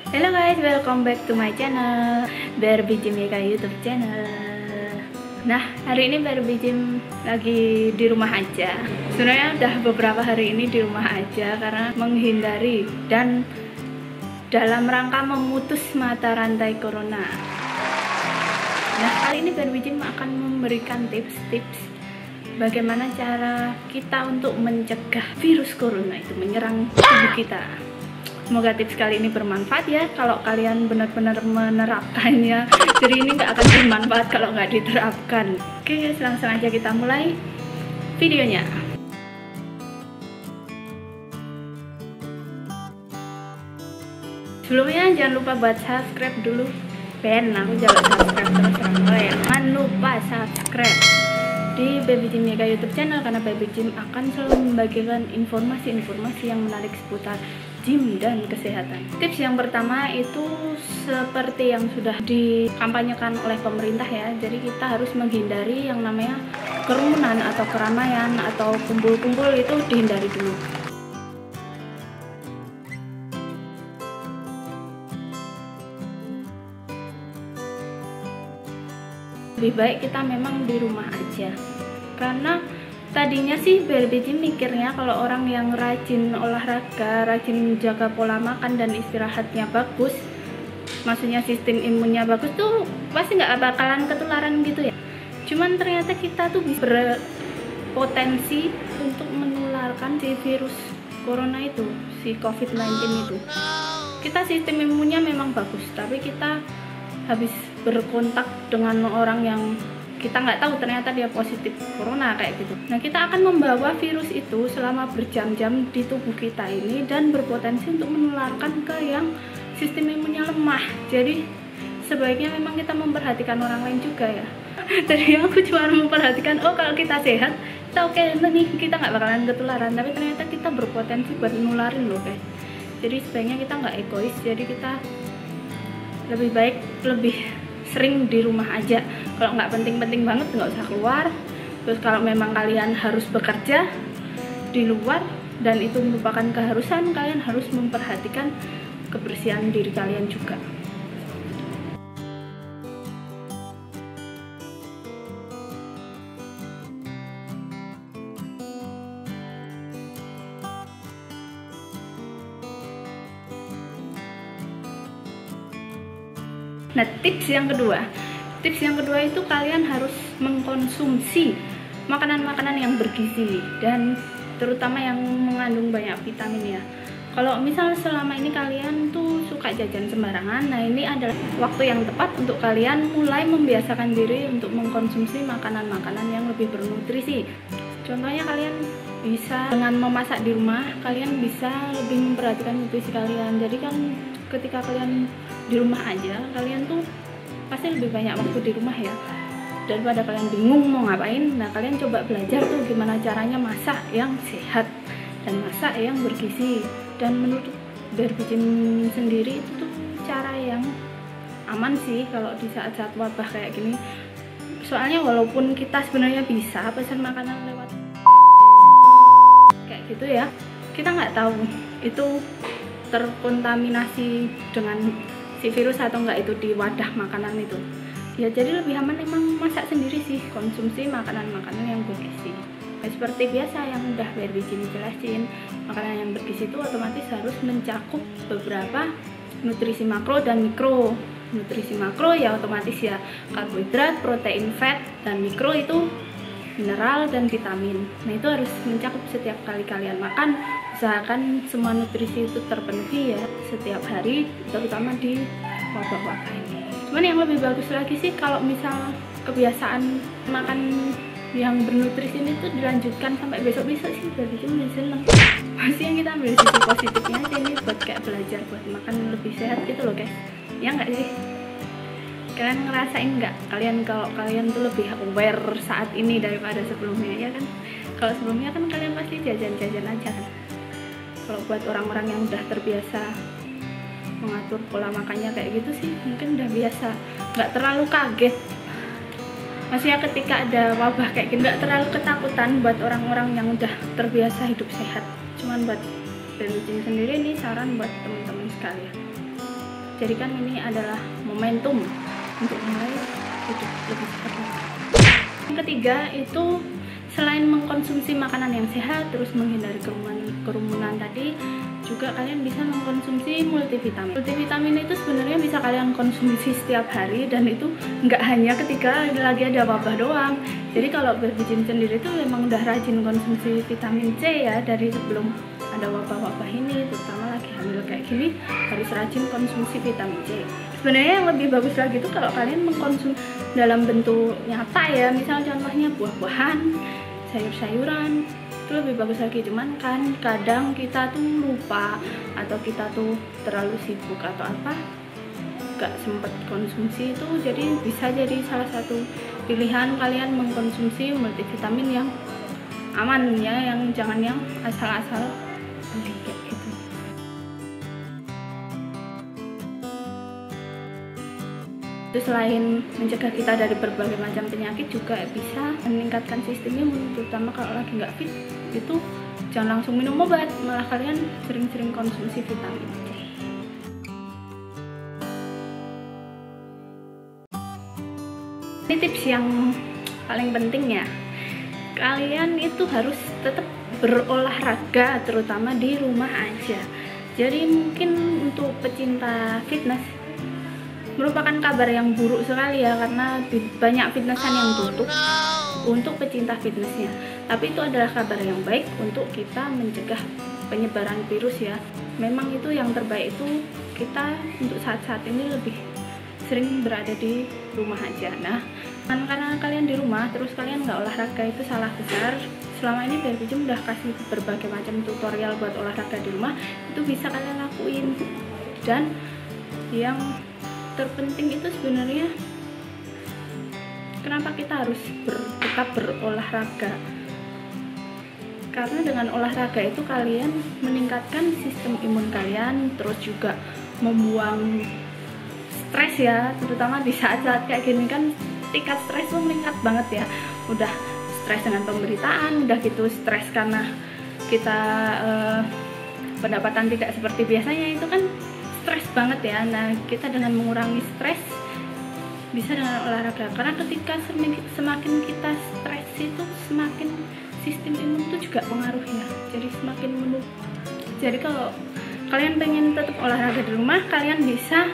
Hello guys, welcome back to my channel Barbie Jim Yeka YouTube channel. Nah, hari ini Barbie Jim lagi di rumah aja. Sebenarnya udah beberapa hari ini di rumah aja karena menghindari dan dalam rangka memutus mata rantai corona. Nah, kali ini Barbie Jim akan memberikan tips-tips bagaimana cara kita untuk mencegah virus corona itu menyerang tubuh kita. Semoga tips kali ini bermanfaat ya. Kalau kalian benar-benar menerapkannya, jadi ini nggak akan bermanfaat kalau nggak diterapkan. Oke guys, langsung aja kita mulai videonya. Sebelumnya jangan lupa buat subscribe dulu. Aku jangan subscribe terus. Jangan lupa subscribe di Barbie Jim Yeka YouTube channel karena Barbie Jim akan selalu membagikan informasi-informasi yang menarik seputar gym dan kesehatan. Tips yang pertama itu seperti yang sudah dikampanyekan oleh pemerintah ya. Jadi kita harus menghindari yang namanya kerumunan atau keramaian atau kumpul-kumpul, itu dihindari dulu. Lebih baik kita memang di rumah aja, karena tadinya sih Barbie Jim mikirnya kalau orang yang rajin olahraga, rajin jaga pola makan dan istirahatnya bagus, maksudnya sistem imunnya bagus tuh pasti nggak bakalan ketularan gitu ya. Cuman ternyata kita tuh bisa berpotensi untuk menularkan si virus corona itu, si COVID-19 itu. Kita sistem imunnya memang bagus, tapi kita habis berkontak dengan orang yang kita nggak tahu ternyata dia positif corona kayak gitu. Nah, kita akan membawa virus itu selama berjam-jam di tubuh kita ini dan berpotensi untuk menularkan ke yang sistem imunnya lemah. Jadi sebaiknya memang kita memperhatikan orang lain juga ya. Tadi aku cuma memperhatikan, oh kalau kita sehat, kita oke, nih kita nggak bakalan ketularan, tapi ternyata kita berpotensi buat nularin loh guys. Jadi sebaiknya kita nggak egois, jadi kita lebih baik lebih sering di rumah aja. Kalau nggak penting-penting banget nggak usah keluar. Terus kalau memang kalian harus bekerja di luar dan itu merupakan keharusan, kalian harus memperhatikan kebersihan diri kalian juga. Nah, tips yang kedua itu kalian harus mengkonsumsi makanan-makanan yang bergizi dan terutama yang mengandung banyak vitamin ya. Kalau misal selama ini kalian tuh suka jajan sembarangan, nah ini adalah waktu yang tepat untuk kalian mulai membiasakan diri untuk mengkonsumsi makanan-makanan yang lebih bernutrisi. Contohnya kalian bisa dengan memasak di rumah, kalian bisa lebih memperhatikan nutrisi kalian. Jadi kan ketika kalian di rumah aja, kalian tuh pasti lebih banyak waktu di rumah ya, daripada kalian bingung mau ngapain. Nah, kalian coba belajar tuh gimana caranya masak yang sehat dan masak yang bergizi. Dan menurut Barbie Jim sendiri itu tuh cara yang aman sih kalau di saat-saat wabah kayak gini. Soalnya walaupun kita sebenarnya bisa pesan makanan lewat kayak gitu ya, kita nggak tahu itu terkontaminasi dengan si virus atau enggak itu di wadah makanan itu ya. Jadi lebih aman emang masak sendiri sih, konsumsi makanan-makanan yang bergizi. Nah, seperti biasa yang udah Barbie Jim jelasin, makanan yang bergizi itu otomatis harus mencakup beberapa nutrisi makro dan mikro. Nutrisi makro ya otomatis ya karbohidrat, protein, fat, dan mikro itu mineral dan vitamin. Nah, itu harus mencakup setiap kali kalian makan. Usahakan semua nutrisi itu terpenuhi ya setiap hari, terutama di wabah-wabah ini. Cuman yang lebih bagus lagi sih kalau misal kebiasaan makan yang bernutrisi ini tuh dilanjutkan sampai besok-besok sih, berarti cuma seneng. Pasti yang kita ambil sisi positifnya aja ini buat kayak belajar buat makan lebih sehat gitu loh guys. Ya nggak sih? Kalian ngerasain nggak? Kalau kalian tuh lebih aware saat ini daripada sebelumnya ya kan? Kalau sebelumnya kan kalian pasti jajan-jajan aja kan? Kalau buat orang-orang yang udah terbiasa mengatur pola makannya kayak gitu sih mungkin udah biasa, nggak terlalu kaget. Maksudnya ketika ada wabah kayak gini nggak terlalu ketakutan buat orang-orang yang udah terbiasa hidup sehat. Cuman buat Barbie Jim sendiri ini saran buat teman-teman sekalian. jadikan ini adalah momentum untuk mulai hidup lebih sehat. Yang ketiga itu selain mengkonsumsi makanan yang sehat, terus menghindari kerumunan tadi, juga kalian bisa mengkonsumsi multivitamin. Multivitamin itu sebenarnya bisa kalian konsumsi setiap hari, dan itu nggak hanya ketika lagi ada wabah doang. Jadi kalau Baby Jim sendiri itu memang udah rajin konsumsi vitamin C ya, dari sebelum ada wabah-wabah ini, terutama lagi hamil kayak gini harus rajin konsumsi vitamin C. Sebenarnya yang lebih bagus lagi itu kalau kalian mengkonsumsi dalam bentuk nyata ya, misal contohnya buah-buahan, sayur-sayuran, itu lebih bagus lagi. Cuman kan kadang kita tuh lupa atau kita tuh terlalu sibuk atau apa, gak sempet konsumsi itu, jadi bisa jadi salah satu pilihan kalian mengkonsumsi multivitamin yang aman ya, yang jangan yang asal-asal beli kayak gitu. Itu selain mencegah kita dari berbagai macam penyakit, juga bisa meningkatkan sistem imun, terutama kalau lagi nggak fit itu jangan langsung minum obat, malah kalian sering-sering konsumsi vitamin C. Ini tips yang paling penting ya, kalian itu harus tetap berolahraga, terutama di rumah aja. Jadi mungkin untuk pecinta fitness merupakan kabar yang buruk sekali ya, karena banyak fitnessan yang tutup untuk pecinta fitnessnya. Tapi itu adalah kabar yang baik untuk kita mencegah penyebaran virus ya. Memang itu yang terbaik, itu kita untuk saat-saat ini lebih sering berada di rumah aja. Nah, karena kalian di rumah terus kalian nggak olahraga, itu salah besar. Selama ini Baby Jim udah kasih berbagai macam tutorial buat olahraga di rumah, itu bisa kalian lakuin. Dan yang terpenting itu sebenarnya kenapa kita harus tetap berolahraga, karena dengan olahraga itu kalian meningkatkan sistem imun kalian, terus juga membuang stres ya, terutama di saat-saat kayak gini kan tingkat stres tuh meningkat banget ya. Udah stres dengan pemberitaan, udah gitu stres karena kita pendapatan tidak seperti biasanya, itu kan stres banget ya. Nah, kita dengan mengurangi stres bisa dengan olahraga, karena ketika semakin kita stres itu semakin sistem imun itu juga pengaruh ya, jadi semakin menurun. Jadi kalau kalian pengen tetap olahraga di rumah, kalian bisa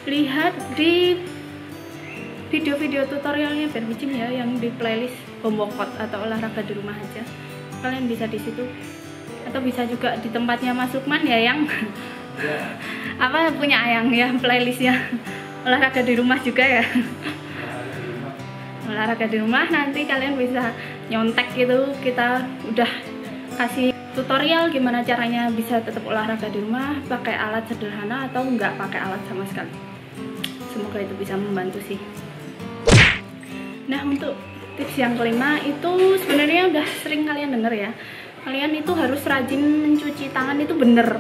lihat di video-video tutorialnya Baby Jim ya, yang di playlist Bombokot atau olahraga di rumah aja. Kalian bisa di situ, atau bisa juga di tempatnya Mas Lukman ya, yang apa punya Ayang ya, playlistnya olahraga di rumah juga ya. Olahraga di rumah, nanti kalian bisa nyontek gitu, kita udah kasih tutorial gimana caranya bisa tetap olahraga di rumah pakai alat sederhana atau nggak pakai alat sama sekali. Semoga itu bisa membantu sih. Nah, untuk tips yang kelima itu sebenarnya udah sering kalian denger ya, kalian itu harus rajin mencuci tangan. Itu bener,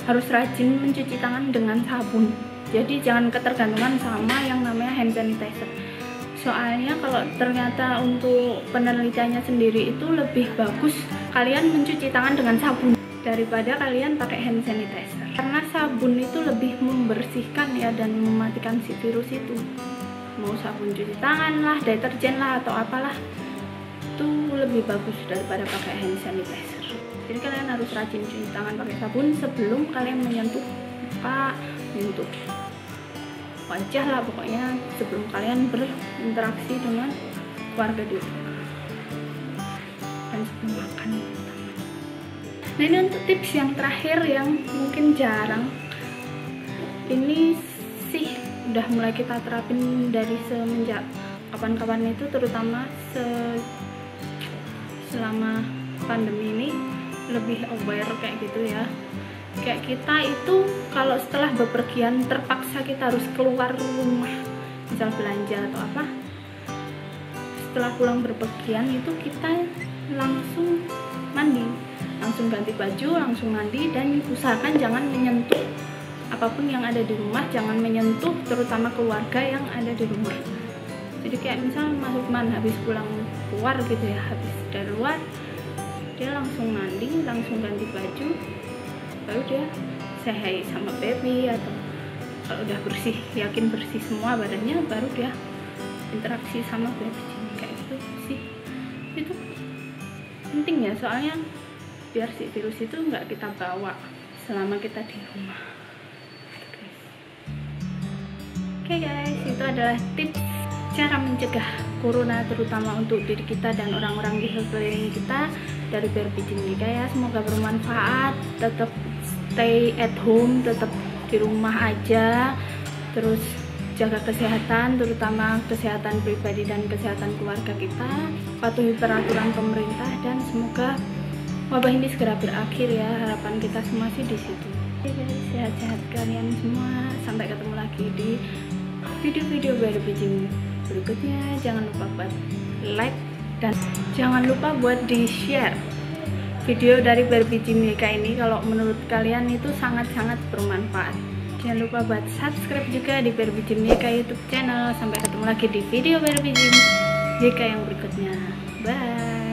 harus rajin mencuci tangan dengan sabun. Jadi jangan ketergantungan sama yang namanya hand sanitizer. Soalnya kalau ternyata untuk penelitiannya sendiri itu lebih bagus kalian mencuci tangan dengan sabun daripada kalian pakai hand sanitizer. Karena sabun itu lebih membersihkan ya dan mematikan si virus itu. Mau sabun cuci tangan lah, deterjen lah atau apalah, itu lebih bagus daripada pakai hand sanitizer. Jadi kalian harus rajin cuci tangan pakai sabun sebelum kalian menyentuh muka, menyentuh wajah lah, pokoknya sebelum kalian berinteraksi dengan keluarga di rumah dan sebelum makan. Nah, ini untuk tips yang terakhir yang mungkin jarang, ini sih udah mulai kita terapin dari semenjak kapan-kapan itu, terutama selama pandemi ini lebih aware kayak gitu ya. Kayak kita itu kalau setelah bepergian terpaksa kita harus keluar rumah, misal belanja atau apa, setelah pulang bepergian itu kita langsung mandi, langsung ganti baju, langsung mandi, dan usahakan jangan menyentuh apapun yang ada di rumah, jangan menyentuh terutama keluarga yang ada di rumah. Jadi kayak misal Mas Lukman habis pulang keluar gitu ya, habis dari luar, dia langsung mandi, langsung ganti baju, baru dia say hi sama baby atau Kalau udah bersih, yakin bersih semua badannya, baru dia interaksi sama baby Jimmy kayak gitu sih. Itu penting ya, soalnya biar si virus itu nggak kita bawa selama kita di rumah. Oke guys, itu adalah tips cara mencegah corona, terutama untuk diri kita dan orang-orang di sekeliling kita dari baby Jimmy ya. Semoga bermanfaat. Tetap stay at home, tetap di rumah aja, terus jaga kesehatan, terutama kesehatan pribadi dan kesehatan keluarga kita, patuhi peraturan pemerintah, dan semoga wabah ini segera berakhir ya. Harapan kita semua sih di situ. Oke guys, sehat-sehat kalian semua. Sampai ketemu lagi di video-video baby Jimmy berikutnya. Jangan lupa buat like dan jangan lupa buat di share video dari baby Jimmy ini kalau menurut kalian itu sangat-sangat bermanfaat. Jangan lupa buat subscribe juga di baby Jimmy YouTube channel. Sampai ketemu lagi di video baby Jimmy yang berikutnya. Bye.